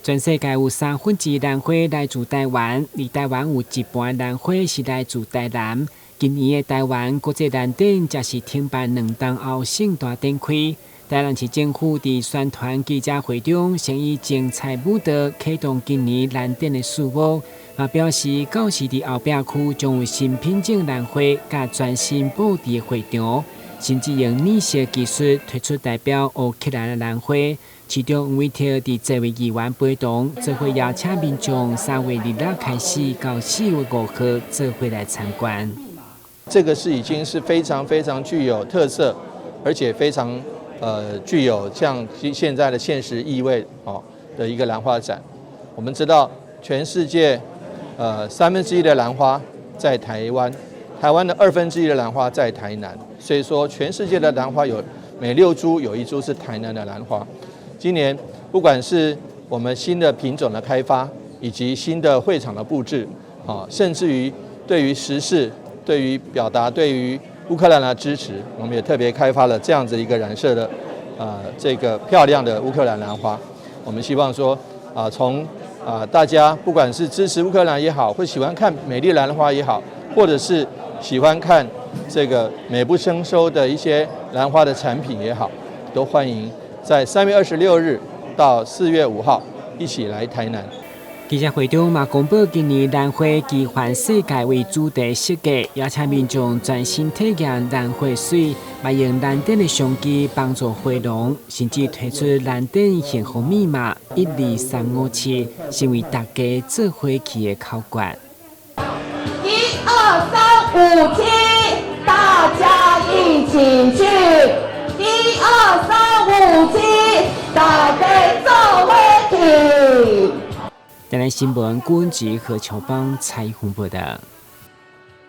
全世界有1/3兰花来自台湾，而台湾有一半兰花是来自台南。今年的台湾国际兰展则是停办2档后盛大展开。台南市政府伫宣传记者会中，先以精彩舞蹈启动今年兰展的事务，也表示到时伫后壁区将有新品种兰花甲全新布置的会场，甚至用染色技术推出代表乌克兰的兰花。其中为特伫这位议员陪同，做伙邀请民众3月2日开始到4月5号做伙来参观。这个已经是非常非常具有特色，而且非常具有像现在的现实意味的一个兰花展。我们知道全世界1/3的兰花在台湾，台湾的1/2的兰花在台南，所以说全世界的兰花有每6株有1株是台南的兰花。今年不管是我们新的品种的开发，以及新的会场的布置，甚至于对于时事、对于表达、对于乌克兰的支持，我们也特别开发了这样子一个染色的这个漂亮的乌克兰兰花。我们希望说从大家不管是支持乌克兰也好，或喜欢看美丽兰花也好，或者是喜欢看这个美不胜收的一些兰花的产品也好，都欢迎在3月26日到4月5号一起来台南。记者会中嘛公布今年兰花以环世界为主题设计，邀请民众专心体验兰花水，也用兰展的相机帮助回农，甚至推出兰展幸福密码12357，成为大家做花期的考卷。12357，大家一起去。12357，大家做花期。台南新闻，郭文吉和乔邦采访报道。